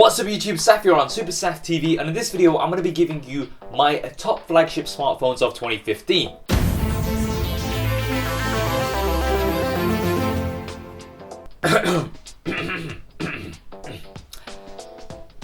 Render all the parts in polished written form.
What's up YouTube, Saf here on Super Saf TV, and in this video I'm going to be giving you my top flagship smartphones of 2015.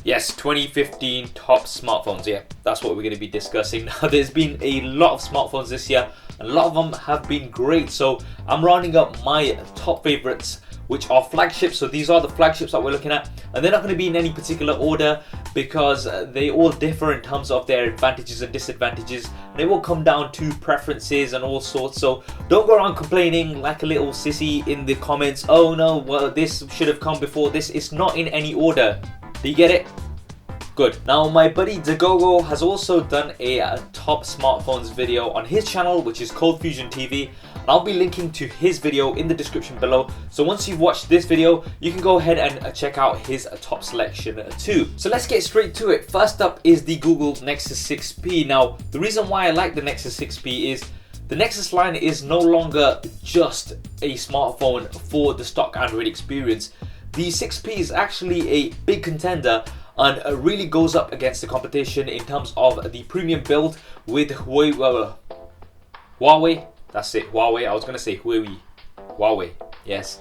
Yes, 2015 top smartphones, yeah, that's what we're going to be discussing. Now there's been a lot of smartphones this year, and a lot of them have been great, so I'm rounding up my top favorites, which are flagships. So these are the flagships that we're looking at, and they're not going to be in any particular order because they all differ in terms of their advantages and disadvantages, and it will come down to preferences and all sorts. So don't go around complaining like a little sissy in the comments, oh no, well this should have come before this. It's not in any order. Do you get it? Good. Now my buddy Dagogo has also done a top smartphones video on his channel, which is Cold Fusion TV, and I'll be linking to his video in the description below. So once you've watched this video, you can go ahead and check out his top selection too. So let's get straight to it. First up is the Google Nexus 6P. Now the reason why I like the Nexus 6P is the Nexus line is no longer just a smartphone for the stock Android experience. The 6P is actually a big contender and really goes up against the competition in terms of the premium build with Huawei. That's it, Huawei. I was going to say Huawei, yes.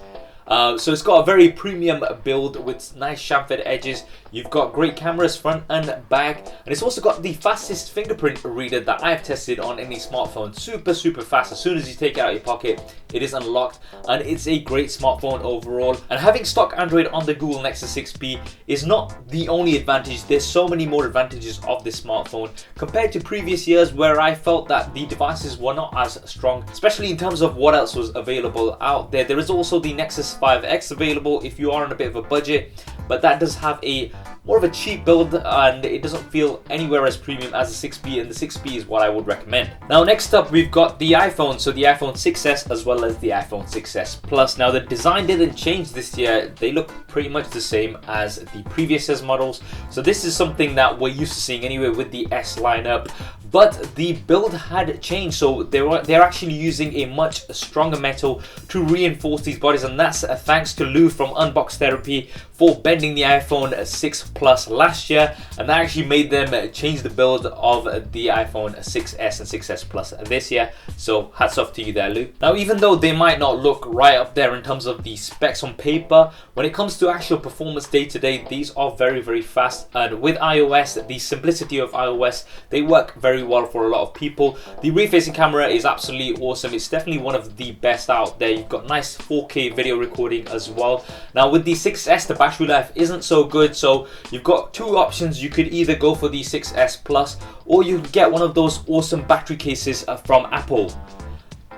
So it's got a very premium build with nice chamfered edges. You've got great cameras front and back, and it's also got the fastest fingerprint reader that I've tested on any smartphone. Super fast. As soon as you take it out of your pocket, it is unlocked, and it's a great smartphone overall. And having stock Android on the Google Nexus 6P is not the only advantage. There's so many more advantages of this smartphone compared to previous years where I felt that the devices were not as strong, especially in terms of what else was available out there. There is also the Nexus 5X available if you are on a bit of a budget, but that does have a more of a cheap build and it doesn't feel anywhere as premium as the 6P, and the 6P is what I would recommend. Now next up we've got the iPhone, so the iPhone 6s as well as the iPhone 6s Plus. Now the design didn't change this year, they look pretty much the same as the previous S models, so this is something that we're used to seeing anyway with the S lineup. But the build had changed, so they're actually using a much stronger metal to reinforce these bodies, and that's thanks to Lou from Unbox Therapy for bending the iPhone 6 Plus last year, and that actually made them change the build of the iPhone 6s and 6s Plus this year. So hats off to you there, Lou. Now even though they might not look right up there in terms of the specs on paper, when it comes to actual performance day to day, these are very fast, and with iOS, the simplicity of iOS, they work very well for a lot of people. The rear-facing camera is absolutely awesome. It's definitely one of the best out there. You've got nice 4K video recording as well. Now with the 6s, the battery life isn't so good, so you've got two options. You could either go for the 6s Plus, or you could get one of those awesome battery cases from Apple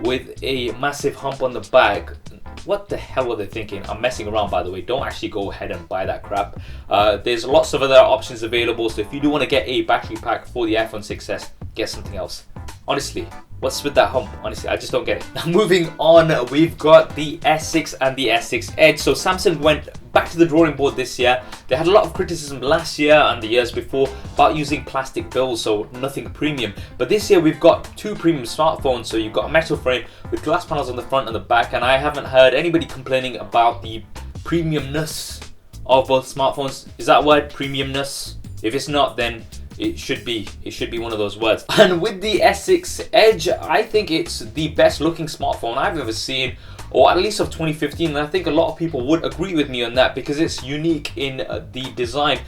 with a massive hump on the back. What the hell were they thinking? I'm messing around, by the way. Don't actually go ahead and buy that crap. There's lots of other options available, so if you do want to get a battery pack for the iPhone 6s, get something else. Honestly, what's with that hump? Honestly, I just don't get it. Now moving on, we've got the S6 and the S6 Edge. So Samsung went back to the drawing board this year. They had a lot of criticism last year and the years before about using plastic builds, so nothing premium. But this year we've got two premium smartphones. So you've got a metal frame with glass panels on the front and the back, and I haven't heard anybody complaining about the premiumness of both smartphones. Is that word, premiumness? If it's not, then it should be one of those words. And with the S6 Edge, I think it's the best looking smartphone I've ever seen, or at least of 2015, and I think a lot of people would agree with me on that because it's unique in the design.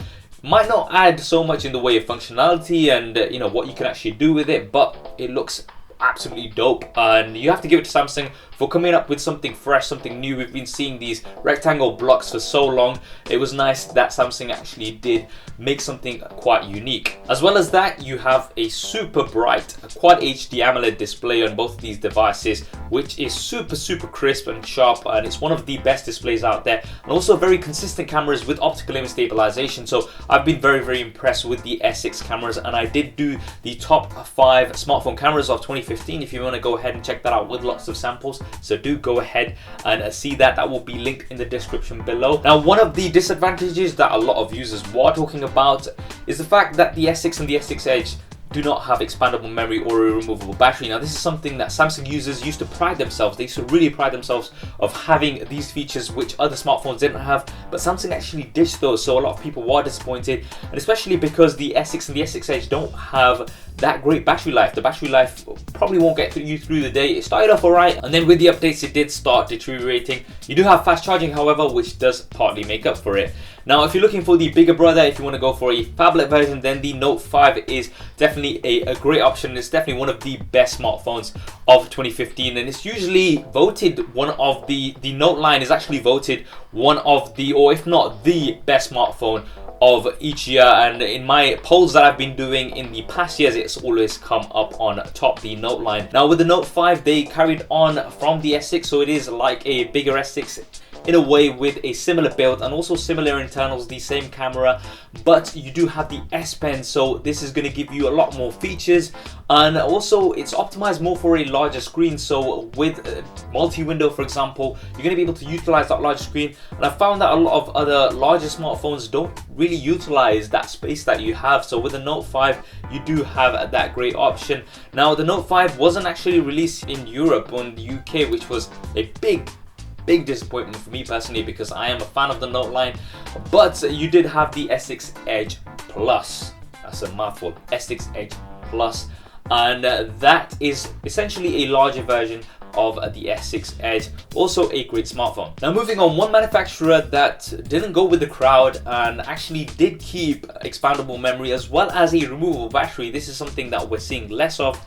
Might not add so much in the way of functionality and you know what you can actually do with it, but it looks absolutely dope, and you have to give it to Samsung for coming up with something fresh, something new. We've been seeing these rectangle blocks for so long. It was nice that Samsung actually did make something quite unique. As well as that, you have a super bright Quad HD AMOLED display on both of these devices, which is super crisp and sharp, and it's one of the best displays out there. And also very consistent cameras with optical image stabilization. So I've been very impressed with the S6 cameras, and I did do the top 5 smartphone cameras of 2015 if you want to go ahead and check that out with lots of samples. So do go ahead and see that. That will be linked in the description below. Now one of the disadvantages that a lot of users were talking about is the fact that the S6 and the S6 Edge do not have expandable memory or a removable battery. Now this is something that Samsung users used to pride themselves. They used to really pride themselves of having these features which other smartphones didn't have, but Samsung actually ditched those, so a lot of people were disappointed, and especially because the S6 and the S6 Edge don't have that great battery life. The battery life probably won't get you through the day. It started off alright, and then with the updates it did start deteriorating. You do have fast charging, however, which does partly make up for it. Now if you're looking for the bigger brother, if you want to go for a phablet version, then the Note 5 is definitely a great option. It's definitely one of the best smartphones of 2015, and it's usually voted one of the Note line is actually voted one of the, or if not the best smartphone of each year, and in my polls that I've been doing in the past years, it's always come up on top, the Note line. Now with the Note 5, they carried on from the S6, so it is like a bigger S6 in a way, with a similar build and also similar internals, the same camera, but you do have the S Pen, so this is going to give you a lot more features, and also it's optimized more for a larger screen. So with multi-window, for example, you're going to be able to utilize that larger screen, and I found that a lot of other larger smartphones don't really utilize that space that you have. So with the Note 5, you do have that great option. Now the Note 5 wasn't actually released in Europe or in the UK, which was a big disappointment for me personally, because I am a fan of the Note line, but you did have the S6 Edge Plus. That's a mouthful. S6 Edge Plus, and that is essentially a larger version of the S6 Edge, also a great smartphone. Now moving on, one manufacturer that didn't go with the crowd and actually did keep expandable memory as well as a removable battery, this is something that we're seeing less of,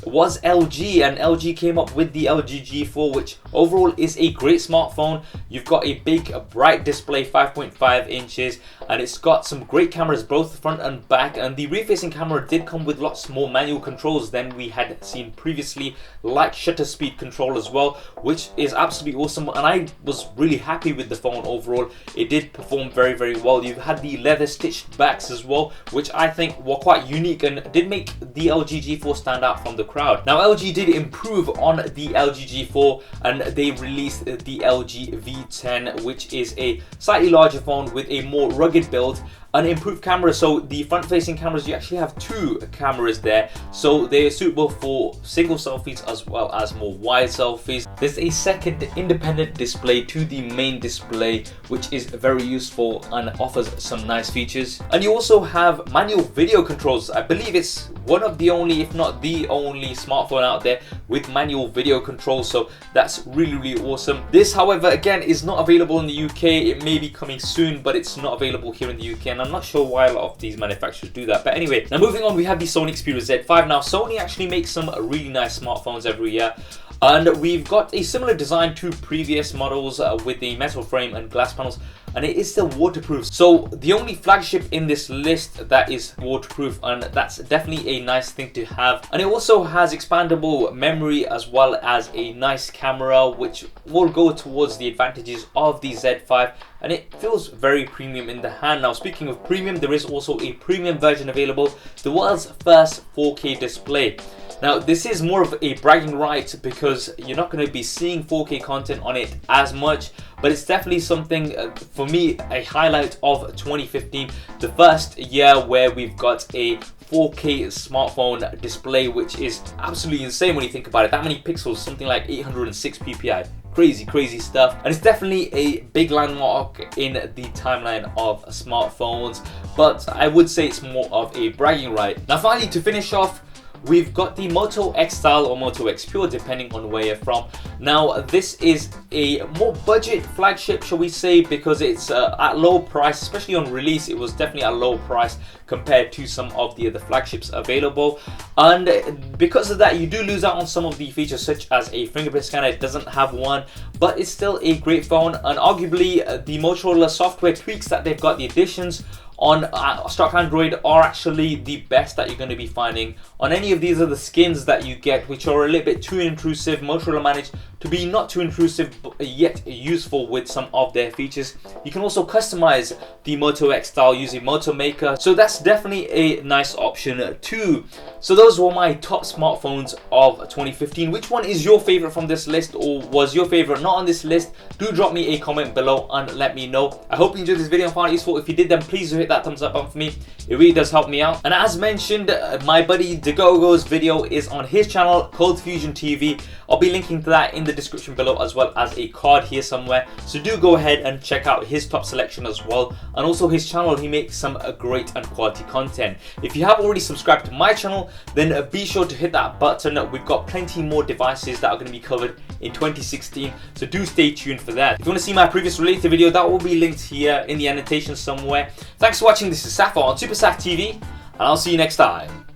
was LG, and LG came up with the LG G4, which overall is a great smartphone. You've got a big bright display, 5.5 inches, and it's got some great cameras both front and back, and the rear-facing camera did come with lots more manual controls than we had seen previously, like shutter speed control as well, which is absolutely awesome, and I was really happy with the phone overall. It did perform very well. You've had the leather stitched backs as well, which I think were quite unique and did make the LG G4 stand out from the crowd. Now LG did improve on the LG G4, and they released the LG V10, which is a slightly larger phone with a more rugged build, an improved camera. So the front facing cameras, you actually have two cameras there, so they're suitable for single selfies as well as more wide selfies. There's a second independent display to the main display, which is very useful and offers some nice features. And you also have manual video controls. I believe it's one of the only, if not the only smartphone out there with manual video controls, so that's really awesome. This, however, again is not available in the UK. It may be coming soon, but it's not available here in the UK, and I'm not sure why a lot of these manufacturers do that. But anyway, now moving on, we have the Sony Xperia Z5. Now Sony actually makes some really nice smartphones every year, and we've got a similar design to previous models with the metal frame and glass panels, and it is still waterproof. So the only flagship in this list that is waterproof, and that's definitely a nice thing to have. And it also has expandable memory as well as a nice camera, which will go towards the advantages of the Z5, and it feels very premium in the hand. Now speaking of premium, there is also a premium version available, the world's first 4K display. Now this is more of a bragging right because you're not going to be seeing 4K content on it as much, but it's definitely something, for me, a highlight of 2015, the first year where we've got a 4K smartphone display, which is absolutely insane when you think about it. That many pixels, something like 806 ppi. Crazy stuff, and it's definitely a big landmark in the timeline of smartphones, but I would say it's more of a bragging right. Now finally, to finish off, we've got the Moto X Style or Moto X Pure, depending on where you're from. Now this is a more budget flagship, shall we say, because it's at low price, especially on release. It was definitely at low price compared to some of the other flagships available, and because of that you do lose out on some of the features such as a fingerprint scanner. It doesn't have one, but it's still a great phone, and arguably the Motorola software tweaks that they've got, the additions on stock Android, are actually the best that you're going to be finding on any of these other skins that you get, which are a little bit too intrusive. Motorola managed to be not too intrusive but yet useful with some of their features. You can also customize the Moto X style using Moto Maker, so that's definitely a nice option too. So those were my top smartphones of 2015. Which one is your favorite from this list, or was your favorite not on this list? Do drop me a comment below and let me know. I hope you enjoyed this video and found it useful. If you did, then please do hit that thumbs up button for me. It really does help me out. And as mentioned, my buddy Degogo's video is on his channel, Cold Fusion TV. I'll be linking to that in the description below, as well as a card here somewhere. So do go ahead and check out his top selection as well. And also his channel, he makes some great and quality content. If you have already subscribed to my channel, then be sure to hit that button. We've got plenty more devices that are going to be covered in 2016, so do stay tuned for that. If you want to see my previous related video, that will be linked here in the annotation somewhere. Thanks for watching. This is Safa on Super Saf TV, and I'll see you next time.